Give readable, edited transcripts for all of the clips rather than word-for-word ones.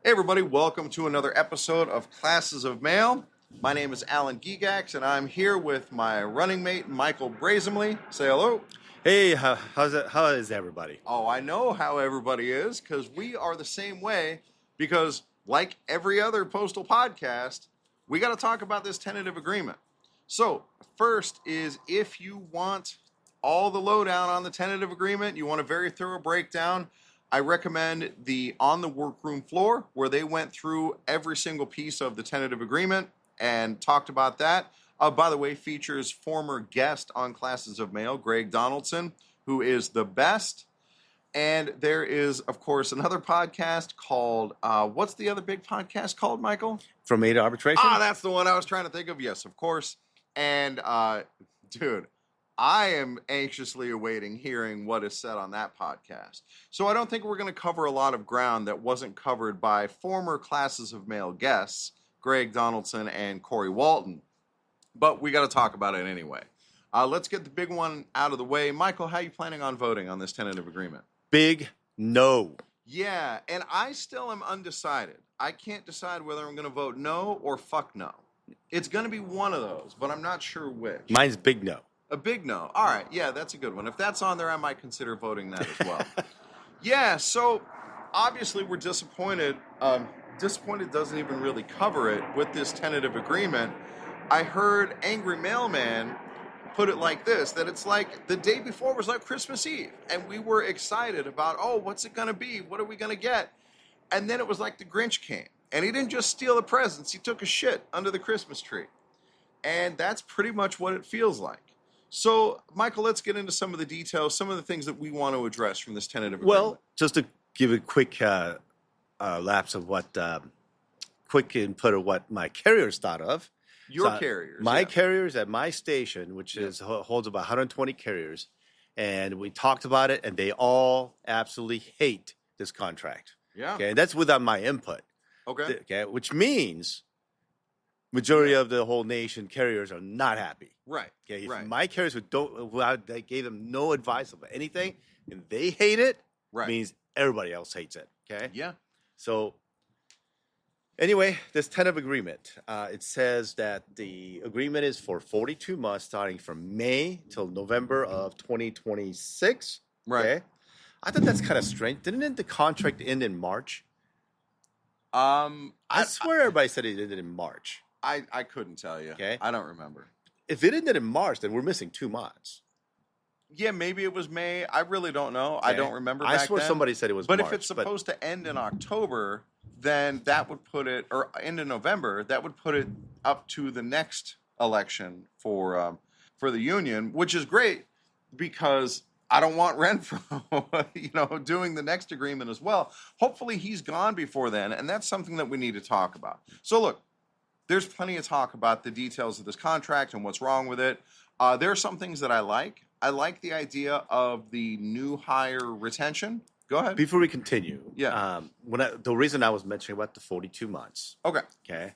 Hey everybody, welcome to another episode of Classes of Mail. My name is Alan Gigax and I'm here with my running mate, Michael Brasaemle. Say hello. Hey, how is everybody? Oh, I know how everybody is because we are the same way because like every other postal podcast, we got to talk about this tentative agreement. So first is if you want all the lowdown on the tentative agreement, you want a very thorough breakdown, I recommend the On the Workroom Floor, where they went through every single piece of the tentative agreement and talked about that. By the way, features former guest on Classes of Mail, Greg Donaldson, who is the best. And there is, of course, another podcast called, what's the other big podcast called, Michael? From A to Arbitration? That's the one I was trying to think of. Yes, of course. And, dude, I am anxiously awaiting hearing what is said on that podcast. So I don't think we're going to cover a lot of ground that wasn't covered by former Classes of Mail guests, Greg Donaldson and Corey Walton. But we got to talk about it anyway. Let's get the big one out of the way. Michael, how are you planning on voting on this tentative agreement? Big no. Yeah, and I still am undecided. I can't decide whether I'm going to vote no or fuck no. It's going to be one of those, but I'm not sure which. Mine's big no. A big no. All right. Yeah, that's a good one. If that's on there, I might consider voting that as well. Yeah, so obviously we're disappointed. Disappointed doesn't even really cover it with this tentative agreement. I heard Angry Mailman put it like this, that it's like the day before was like Christmas Eve. And we were excited about, oh, what's it going to be? What are we going to get? And then it was like the Grinch came. And he didn't just steal the presents. He took a shit under the Christmas tree. And that's pretty much what it feels like. So, Michael, let's get into some of the details, some of the things that we want to address from this tentative agreement. Well, just to give a quick lapse of what, quick input of what my carriers thought of. Your carriers. My carriers at my station, which holds about 120 carriers, and we talked about it, and they all absolutely hate this contract. Yeah. Okay, and that's without my input. Okay. Okay, which means majority of the whole nation carriers are not happy. Right. Okay. If Right. my carriers they gave them no advice about anything, and they hate it, Right. means everybody else hates it. Okay. Yeah. So anyway, this tentative agreement, it says that the agreement is for 42 months, starting from May till November of 2026. Right. Okay? I thought that's kind of strange. Didn't the contract end in March? I swear everybody said it ended in March. I couldn't tell you. Okay. I don't remember. If it ended in March, then we're missing 2 months. Yeah, maybe it was May. I really don't know. Okay. I don't remember I back swear then. somebody said it was But March. if it's supposed to end in October, then that would put it, or end in November, that would put it up to the next election for the union, which is great because I don't want Renfroe, doing the next agreement as well. Hopefully he's gone before then, and that's something that we need to talk about. So look, there's plenty of talk about the details of this contract and what's wrong with it. There are some things that I like. I like the idea of the new hire retention. Go ahead. Before we continue, Yeah. The reason I was mentioning about the 42 months, Okay.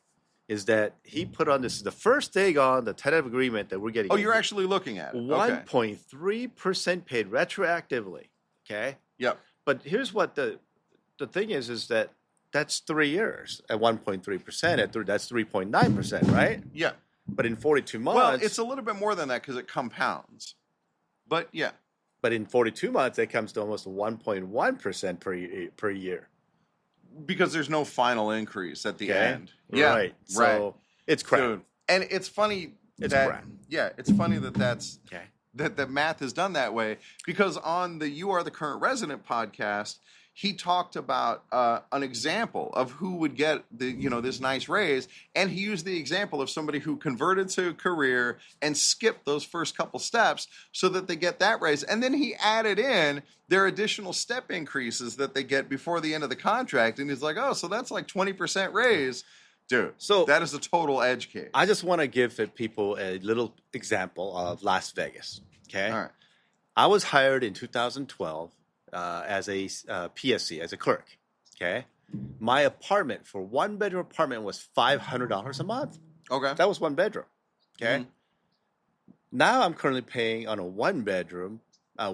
is that he put on the first thing on the tentative agreement that we're getting. Oh, you're actually looking at it. Okay. 1.3% paid retroactively. Okay. Yep. But here's what the thing is that that's 3 years at 1.3%. That's 3.9%, right? Yeah. But in 42 months, Well, it's a little bit more than that because it compounds. But yeah. But in 42 months, it comes to almost 1.1% per year. Because there's no final increase at the Okay. end. Yeah. Right. So it's crap. Dude. And it's funny. It's that, crap. Yeah, it's funny that's Okay. that math is done that way because on the You Are the Current Resident podcast, he talked about an example of who would get this nice raise, and he used the example of somebody who converted to a career and skipped those first couple steps so that they get that raise, and then he added in their additional step increases that they get before the end of the contract, and he's like, oh, so that's like 20% raise. Dude, so that is a total edge case. I just want to give people a little example of Las Vegas. Okay. All right. I was hired in 2012 as a PSC, as a clerk. Okay. My apartment for one bedroom apartment was $500 a month. Okay. That was one bedroom. Okay. Mm-hmm. Now I'm currently paying on a one bedroom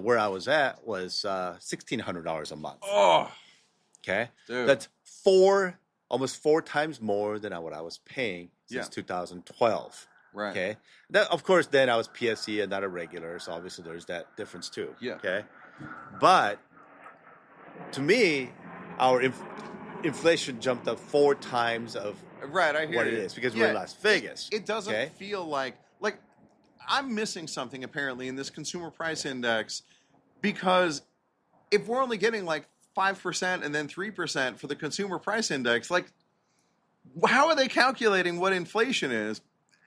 where I was at was $1,600 a month. Oh, Okay. dude. That's 4 almost 4 times more than what I was paying since 2012. Right. Okay. That, of course, then I was PSE and not a regular, so obviously there's that difference too. Yeah. Okay. But to me, our inflation jumped up 4 times of Right, I hear what you. it is because we're in Las Vegas. It doesn't feel like I'm missing something apparently in this consumer price index, because if we're only getting like 5% and then 3% for the consumer price index, like how are they calculating what inflation is?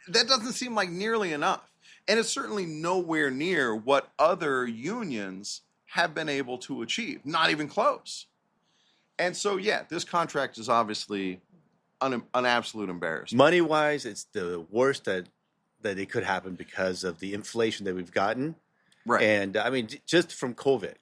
That doesn't seem like nearly enough. And it's certainly nowhere near what other unions have been able to achieve. Not even close. And so, yeah, this contract is obviously an absolute embarrassment. Money-wise, it's the worst that it could happen because of the inflation that we've gotten. Right. And, I mean, just from COVID,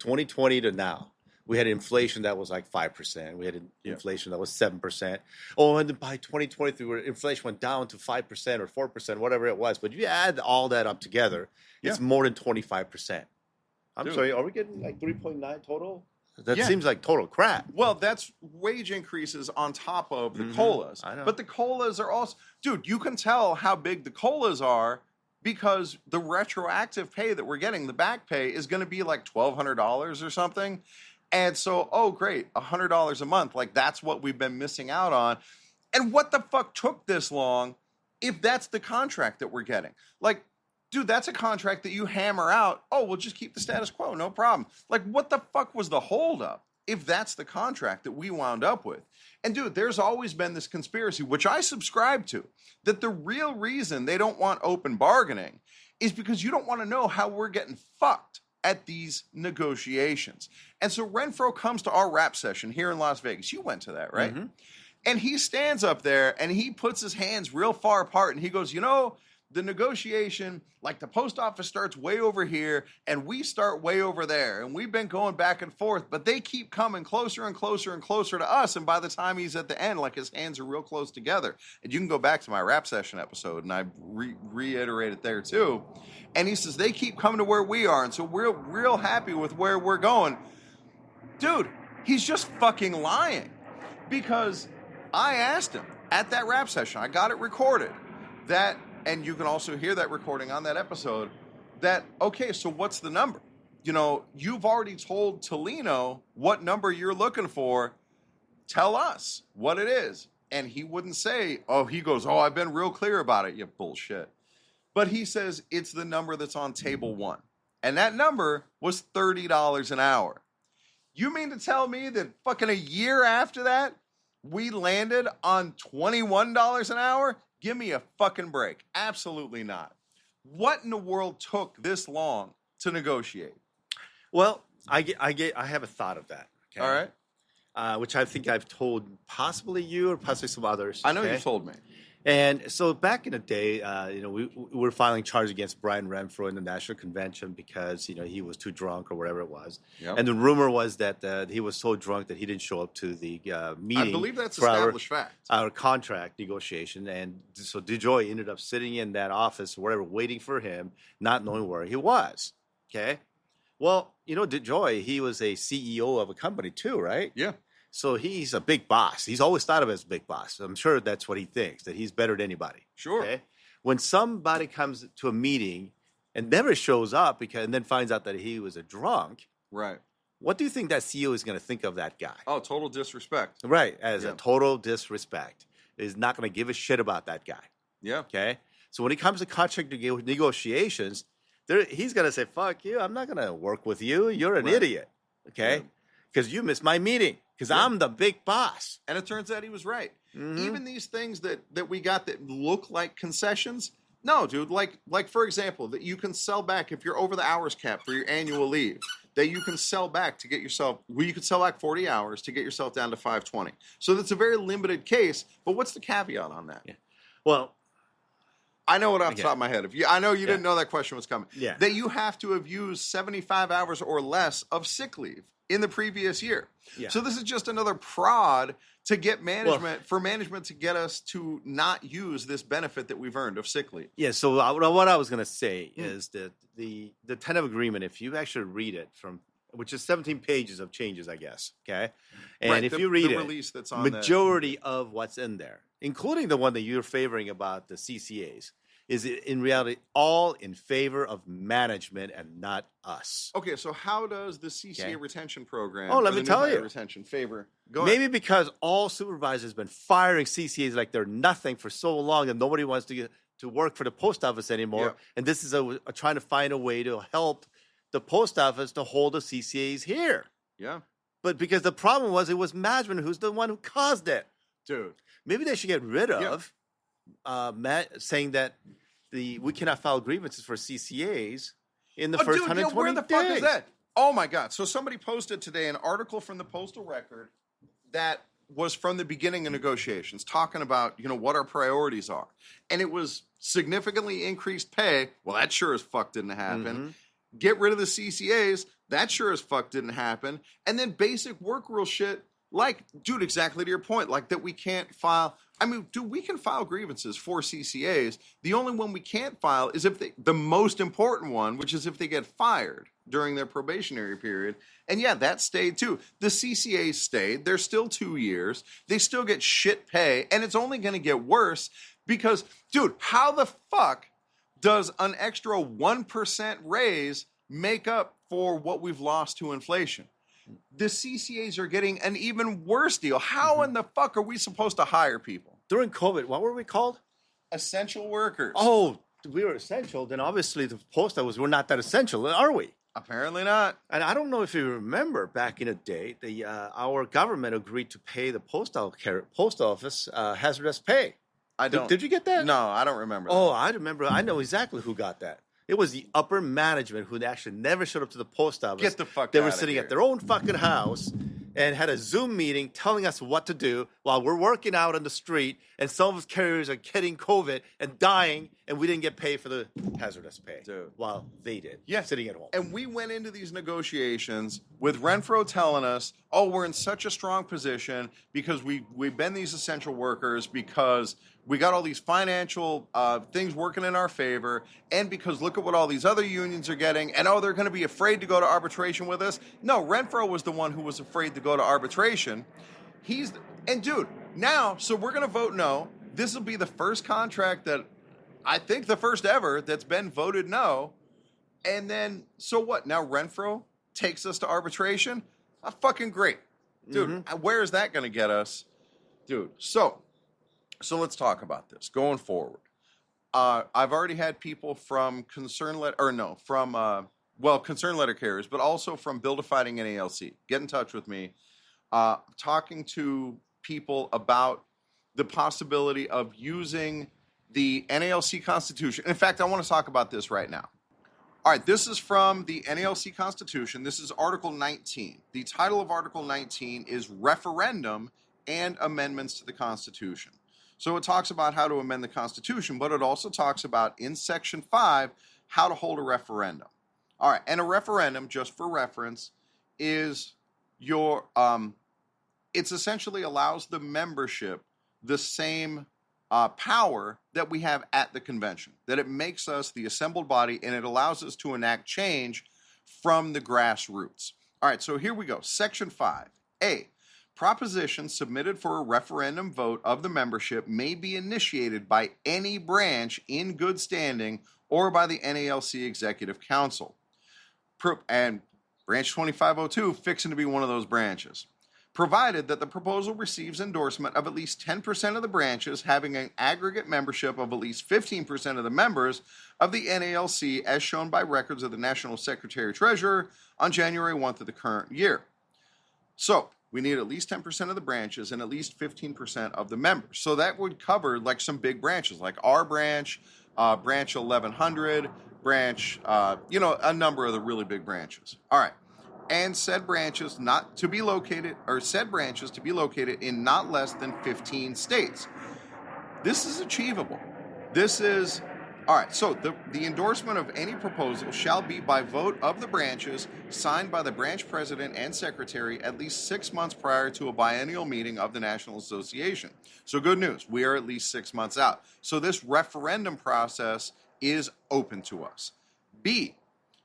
2020 to now, we had inflation that was like 5%. We had inflation that was 7%. Oh, and by 2023, inflation went down to 5% or 4%, whatever it was. But if you add all that up together, it's more than 25%. I'm sorry, are we getting like 3.9 total? That seems like total crap. Well, that's wage increases on top of the COLAs. I know. But the COLAs are also... Dude, you can tell how big the COLAs are because the retroactive pay that we're getting, the back pay, is going to be like $1,200 or something. And so, oh, great, $100 a month. Like, that's what we've been missing out on. And what the fuck took this long if that's the contract that we're getting? Like, dude, that's a contract that you hammer out. Oh, we'll just keep the status quo, no problem. Like, what the fuck was the holdup if that's the contract that we wound up with? And dude, there's always been this conspiracy, which I subscribe to, that the real reason they don't want open bargaining is because you don't want to know how we're getting fucked at these negotiations. And so Renfroe comes to our rap session here in Las Vegas. You went to that, right? And he stands up there and he puts his hands real far apart and he goes, you know, the negotiation, like the post office starts way over here and we start way over there. And we've been going back and forth, but they keep coming closer and closer and closer to us. And by the time he's at the end, like his hands are real close together. And you can go back to my rap session episode and I reiterate it there too. And he says, they keep coming to where we are. And so we're real happy with where we're going. Dude, he's just fucking lying. Because I asked him at that rap session, I got it recorded, that, and you can also hear that recording on that episode, that, okay, so what's the number? You know, you've already told Tolino what number you're looking for. Tell us what it is. And he wouldn't say, oh, he goes, oh, I've been real clear about it. You bullshit. But he says it's the number that's on table 1. And that number was $30 an hour. You mean to tell me that fucking a year after that, we landed on $21 an hour? Give me a fucking break. Absolutely not. What in the world took this long to negotiate? Well, I have a thought of that. Okay? All right. Which I think I've told possibly you or possibly some others. I know you've told me. And so back in the day, we were filing charges against Brian Renfroe in the National Convention because, he was too drunk or whatever it was. Yep. And the rumor was that he was so drunk that he didn't show up to the meeting. I believe that's established fact. Our contract negotiation. And so DeJoy ended up sitting in that office or whatever, waiting for him, not knowing where he was. Okay. Well, DeJoy, he was a CEO of a company too, right? Yeah. So he's a big boss. He's always thought of as a big boss. I'm sure that's what he thinks, that he's better than anybody. Sure. Okay? When somebody comes to a meeting and never shows up and then finds out that he was a drunk, right? What do you think that CEO is going to think of that guy? Oh, total disrespect. Right, as a total disrespect. He's not going to give a shit about that guy. Yeah. Okay? So when it comes to contract negotiations, he's going to say, fuck you, I'm not going to work with you. You're an idiot. Okay? Because you missed my meeting. Because I'm the big boss. And it turns out he was right. Mm-hmm. Even these things that we got that look like concessions, no, dude. Like for example, that you can sell back if you're over the hours cap for your annual leave, that you can sell back to get yourself, you could sell back 40 hours to get yourself down to 520. So that's a very limited case, but what's the caveat on that? Yeah. Well, I know it off the top of my head. I know you didn't know that question was coming. Yeah. That you have to have used 75 hours or less of sick leave in the previous year. Yeah. So this is just another prod to get management to get us to not use this benefit that we've earned of sick leave. Yeah, so what I was going to say is that the tentative agreement, if you actually read it from which is 17 pages of changes, I guess. Okay, and Right, if you read the it, release that's on majority of what's in there, including the one that you're favoring about the CCAs, is in reality all in favor of management and not us. Okay, so how does the CCA Okay. retention program Oh, let or me the new tell hire you. retention favor? Go Maybe ahead. because all supervisors have been firing CCAs like they're nothing for so long that nobody wants to work for the post office anymore. Yeah. And this is a trying to find a way to help the post office to hold the CCAs here. Yeah. But because the problem was it was management who's the one who caused it. Dude. Maybe they should get rid of saying that we cannot file grievances for CCAs in the first 120 where the days. fuck is that? Oh my God. So somebody posted today an article from the Postal Record that was from the beginning of negotiations, talking about, what our priorities are. And it was significantly increased pay. Well, that sure as fuck didn't happen. Get rid of the CCAs. That sure as fuck didn't happen. And then basic work rule shit, like, dude, exactly to your point, like that we can't file. I mean, dude, we can file grievances for CCAs. The only one we can't file is if the most important one, which is if they get fired during their probationary period. And yeah, that stayed too. The CCAs stayed. They're still 2 years. They still get shit pay. And it's only going to get worse because, dude, how the fuck does an extra 1% raise make up for what we've lost to inflation? The CCAs are getting an even worse deal. How in the fuck are we supposed to hire people? During COVID, what were we called? Essential workers. Oh, we were essential. Then obviously the post office, we're not that essential, are we? Apparently not. And I don't know if you remember back in the day, our government agreed to pay the post office hazardous pay. I don't. Did you get that? No, I don't remember. Oh, I remember. I know exactly who got that. It was the upper management who actually never showed up to the post office. Get the fuck They were outta sitting here. at their own fucking house and had a Zoom meeting telling us what to do while we're working out on the street and some of us carriers are getting COVID and dying and we didn't get paid for the hazardous pay. Dude. While they did. Yeah. Sitting at home. And we went into these negotiations with Renfroe telling us, oh, we're in such a strong position because we've been these essential workers because we got all these financial things working in our favor, and because look at what all these other unions are getting, and they're going to be afraid to go to arbitration with us. No, Renfroe was the one who was afraid to go to arbitration. Dude, now, so we're going to vote no. This will be the first contract that, I think the first ever, that's been voted no. And then, so what? Now Renfroe takes us to arbitration? Fucking great. Dude, where is that going to get us? Dude, so let's talk about this going forward. I've already had people from concern letter carriers, but also from Bill Defying NALC get in touch with me, talking to people about the possibility of using the NALC Constitution. In fact, I want to talk about this right now. All right, this is from the NALC Constitution. This is Article 19. The title of Article 19 is Referendum and Amendments to the Constitution. So it talks about how to amend the Constitution, but it also talks about, in Section 5, how to hold a referendum. All right, and a referendum, just for reference, is it's essentially allows the membership the same power that we have at the convention, that it makes us the assembled body and it allows us to enact change from the grassroots. All right, so here we go. Section 5. A. Propositions submitted for a referendum vote of the membership may be initiated by any branch in good standing or by the NALC Executive Council. And Branch 2502 fixing to be one of those branches. Provided that the proposal receives endorsement of at least 10% of the branches having an aggregate membership of at least 15% of the members of the NALC as shown by records of the National Secretary-Treasurer on January 1st of the current year. So, we need at least 10% of the branches and at least 15% of the members. So that would cover like some big branches, like our branch, branch 1100, branch, a number of the really big branches. All right. And said branches to be located in not less than 15 states. This is achievable. All right, so the endorsement of any proposal shall be by vote of the branches, signed by the branch president and secretary at least 6 months prior to a biennial meeting of the National Association. So good news, we are at least 6 months out. So this referendum process is open to us. B,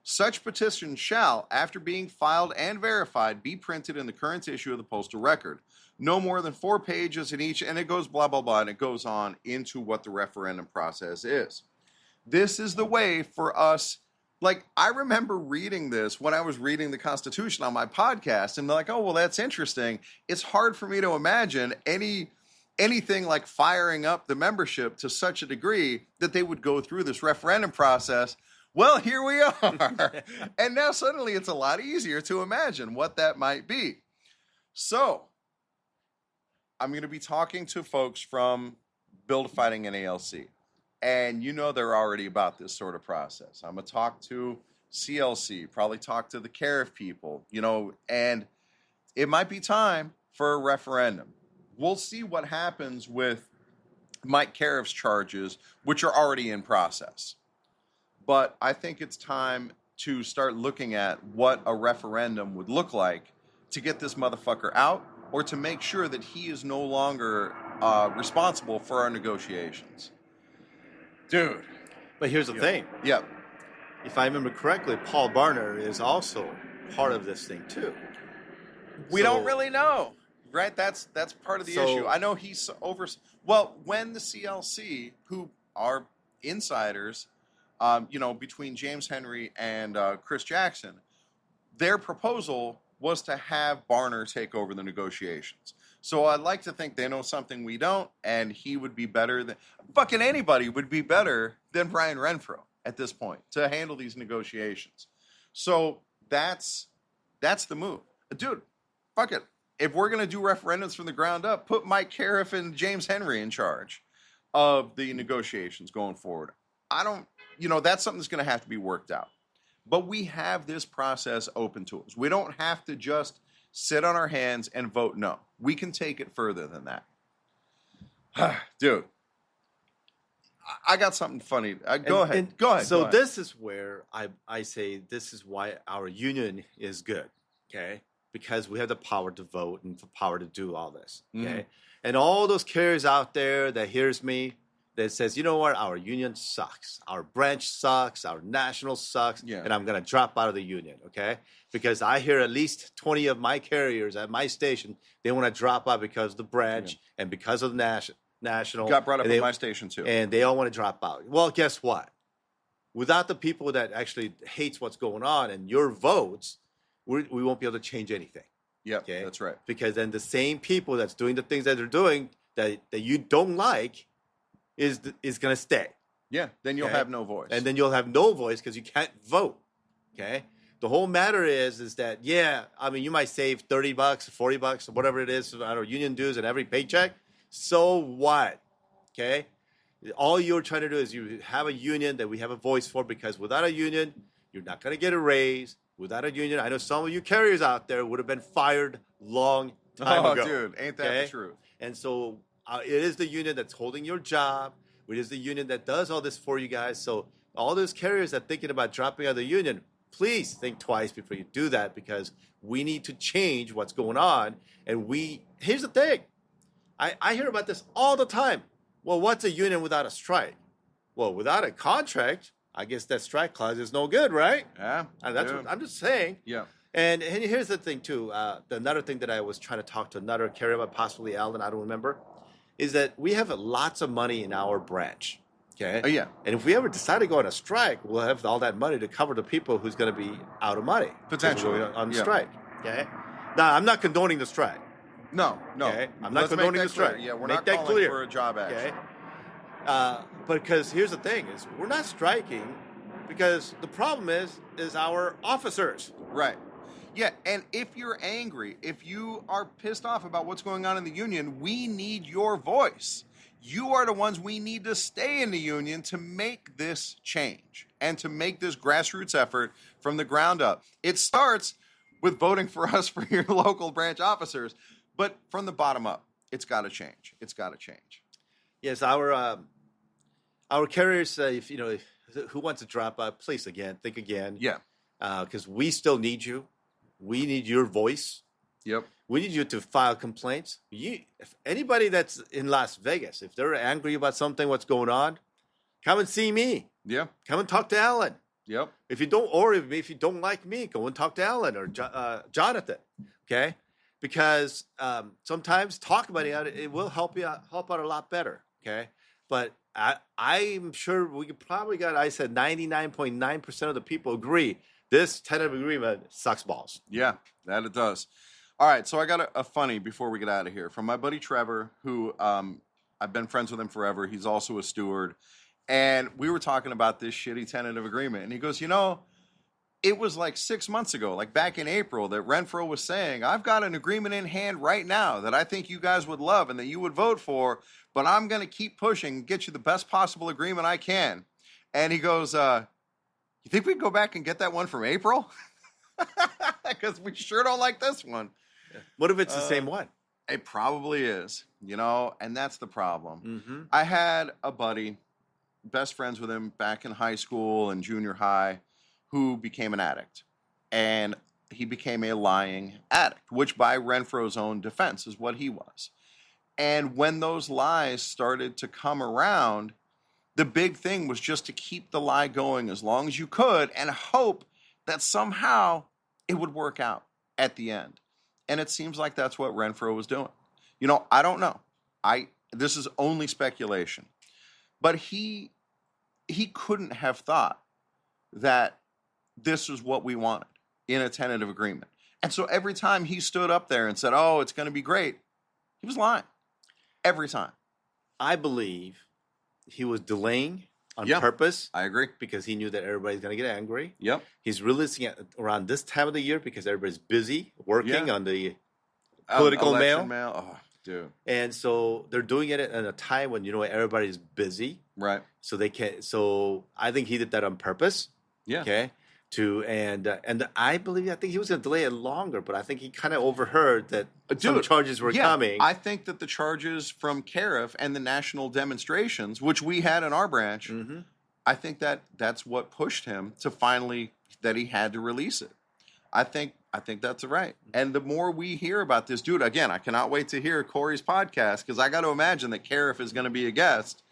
Such petition shall, after being filed and verified, be printed in the current issue of the Postal Record. No more than 4 pages in each, and it goes blah, blah, blah, and it goes on into what the referendum process is. This is the way for us. Like, I remember reading this when I was reading the Constitution on my podcast, and like, oh, well, that's interesting. It's hard for me to imagine anything like firing up the membership to such a degree that they would go through this referendum process. Well, here we are. And now suddenly it's a lot easier to imagine what that might be. So I'm going to be talking to folks from Build Fighting NALC. And you know they're already about this sort of process. I'm going to talk to CLC, probably talk to the CARIF people, and it might be time for a referendum. We'll see what happens with Mike Carif's charges, which are already in process. But I think it's time to start looking at what a referendum would look like to get this motherfucker out, or to make sure that he is no longer responsible for our negotiations. Dude. But here's the thing. Yeah. If I remember correctly, Paul Barner is also part of this thing too. We don't really know, right? That's part of the issue. I know he's over. Well, when the CLC, who are insiders, between James Henry and Chris Jackson, their proposal was to have Barner take over the negotiations. So I'd like to think they know something we don't, and he would be better than fucking anybody would be better than Brian Renfroe at this point to handle these negotiations. So that's the move. Dude, fuck it. If we're going to do referendums from the ground up, put Mike Carif and James Henry in charge of the negotiations going forward. That's something that's going to have to be worked out. But we have this process open to us. We don't have to just sit on our hands and vote no. We can take it further than that. Dude, I got something funny. Go ahead. So this is where I say this is why our union is good, okay? Because we have the power to vote and the power to do all this, okay? Mm-hmm. And all those carriers out there that hears me, that says, you know what, our union sucks. Our branch sucks. Our national sucks. Yeah. And I'm going to drop out of the union, okay? Because I hear at least 20 of my carriers at my station, they want to drop out because of the branch and because of the national. Got brought up at my station too. And they all want to drop out. Well, guess what? Without the people that actually hates what's going on and your votes, we won't be able to change anything. Yeah, okay? That's right. Because then the same people that's doing the things that they're doing that you don't like is going to stay. Yeah, then you'll have no voice. And then you'll have no voice because you can't vote, okay? The whole matter is that, you might save $30, $40, or whatever it is, union dues and every paycheck. So what, okay? All you're trying to do is you have a union that we have a voice for, because without a union, you're not going to get a raise. Without a union, I know some of you carriers out there would have been fired long time ago. Oh, dude, ain't that the truth? And so it is the union that's holding your job. It is the union that does all this for you guys. So all those carriers that are thinking about dropping out of the union, please think twice before you do that, because we need to change what's going on. And here's the thing. I hear about this all the time. Well, what's a union without a strike? Well, without a contract, I guess that strike clause is no good, right? Yeah. And that's what I'm just saying. Yeah. And here's the thing, too. Another thing that I was trying to talk to another carrier about, possibly Alan, I don't remember, is that we have lots of money in our branch, okay? Oh, yeah. And if we ever decide to go on a strike, we'll have all that money to cover the people who's going to be out of money. Potentially. On the strike, okay? Now, I'm not condoning the strike. No. Okay? I'm not condoning the strike. Yeah, we're not calling for a job action. Okay? But because here's the thing, is we're not striking because the problem is our officers. Right. Yeah, and if you're angry, if you are pissed off about what's going on in the union, we need your voice. You are the ones we need to stay in the union to make this change and to make this grassroots effort from the ground up. It starts with voting for us for your local branch officers, but from the bottom up, it's got to change. It's got to change. Yes, our carriers, who wants to drop out, please think again. Yeah. Because we still need you. We need your voice. Yep. We need you to file complaints. If anybody that's in Las Vegas, if they're angry about something, what's going on, come and see me. Yeah. Come and talk to Alan. Yep. If you don't, or if you don't like me, go and talk to Alan or Jonathan. Okay, because sometimes talk about it will help out a lot better. Okay, but I'm sure we could probably got. I said 99.9% of the people agree this tentative agreement sucks balls. Yeah, that it does. All right, so I got a funny before we get out of here from my buddy Trevor, who I've been friends with him forever. He's also a steward. And we were talking about this shitty tentative agreement. And he goes, it was like 6 months ago, like back in April, that Renfroe was saying, I've got an agreement in hand right now that I think you guys would love and that you would vote for, but I'm going to keep pushing, get you the best possible agreement I can. And he goes, you think we'd go back and get that one from April? Because we sure don't like this one. What if it's the same one? It probably is, and that's the problem. Mm-hmm. I had a buddy, best friends with him back in high school and junior high, who became an addict. And he became a lying addict, which by Renfroe's own defense is what he was. And when those lies started to come around, the big thing was just to keep the lie going as long as you could and hope that somehow it would work out at the end. And it seems like that's what Renfroe was doing. I don't know. This is only speculation. But he couldn't have thought that this is what we wanted in a tentative agreement. And so every time he stood up there and said, oh, it's going to be great, he was lying. Every time. I believe he was delaying on Yep. purpose. I agree. Because he knew that everybody's going to get angry. Yep. He's releasing it around this time of the year because everybody's busy working Yeah. on the political Election mail. Oh, dude. And so they're doing it at a time when everybody's busy. Right. So they can. So I think he did that on purpose. Yeah. Okay. And I think he was going to delay it longer, but I think he kind of overheard that some charges were coming. I think that the charges from Cariff and the national demonstrations, which we had in our branch, Mm-hmm. I think that's what pushed him to finally that he had to release it. I think that's right. And the more we hear about this, dude, again, I cannot wait to hear Corey's podcast because I got to imagine that Cariff is going to be a guest.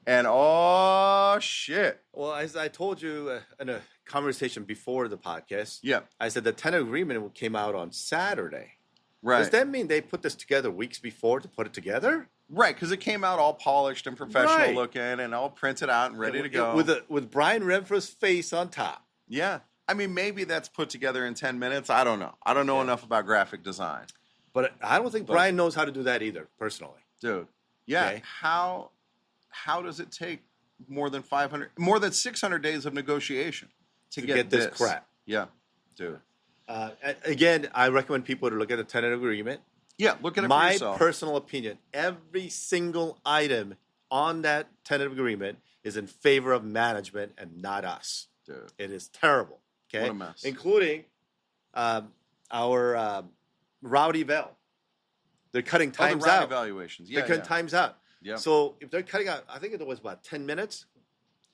And oh shit! Well, as I told you in a conversation before the podcast, Yeah. I said the tentative agreement came out on Saturday. Right. Does that mean they put this together weeks before to put it together? Right, because it came out all polished and professional Right. looking and all printed out and ready to go. With Brian Renfroe's face on top. Yeah. I mean, maybe that's put together in 10 minutes. I don't know. I don't know enough about graphic design. But I don't think Brian knows how to do that either, personally. Dude. Yeah. Okay. How does it take more than 600 days of negotiation to get this crap? Yeah. Dude. Again, I recommend people to look at the tentative agreement. Yeah, look at it for My yourself. personal opinion, every single item on that tentative agreement is in favor of management and not us. Dude. It is terrible. Okay, What a mess. Including our Rowdy Bell. They're cutting times round out. evaluations. Yeah, They're cutting times out. Yeah. So if they're cutting out, I think it was about 10 minutes.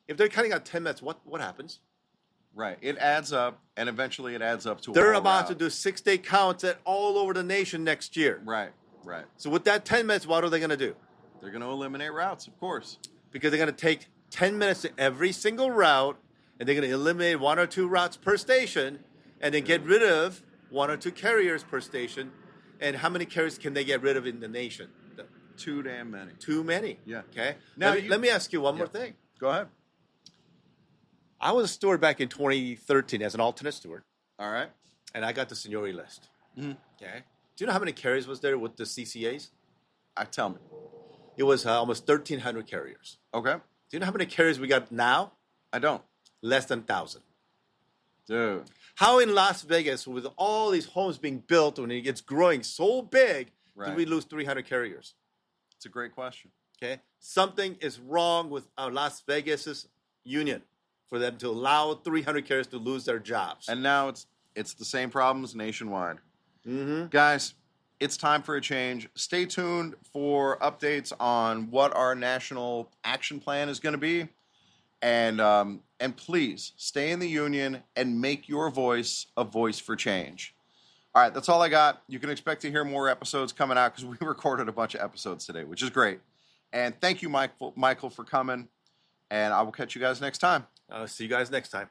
If they're cutting out 10 minutes, what happens? Right. It adds up, and eventually it adds up to They're a about to route. do 6-day counts all over the nation next year. Right. Right. So with that 10 minutes, what are they going to do? They're going to eliminate routes, of course. Because they're going to take 10 minutes to every single route, and they're going to eliminate 1 or 2 routes per station, and then get rid of 1 or 2 carriers per station. And how many carriers can they get rid of in the nation? Too damn many. Too many. Yeah. Okay. Now Let me ask you one more thing. Go ahead. I was a steward back in 2013 as an alternate steward, All right. and I got the seniority list. Mhm. Okay. Do you know how many carriers was there with the CCAs? Tell me. It was almost 1,300 carriers. Okay. Do you know how many carriers we got now? I don't. Less than 1,000. Dude. How in Las Vegas, with all these homes being built, when it gets growing so big, Right. did we lose 300 carriers? It's a great question. Okay, something is wrong with our Las Vegas's union for them to allow 300 carriers to lose their jobs. And now it's the same problems nationwide. Mm-hmm. Guys, it's time for a change. Stay tuned for updates on what our national action plan is going to be. And please stay in the union and make your voice a voice for change. All right, that's all I got. You can expect to hear more episodes coming out because we recorded a bunch of episodes today, which is great. And thank you, Michael, for coming. And I will catch you guys next time. See you guys next time.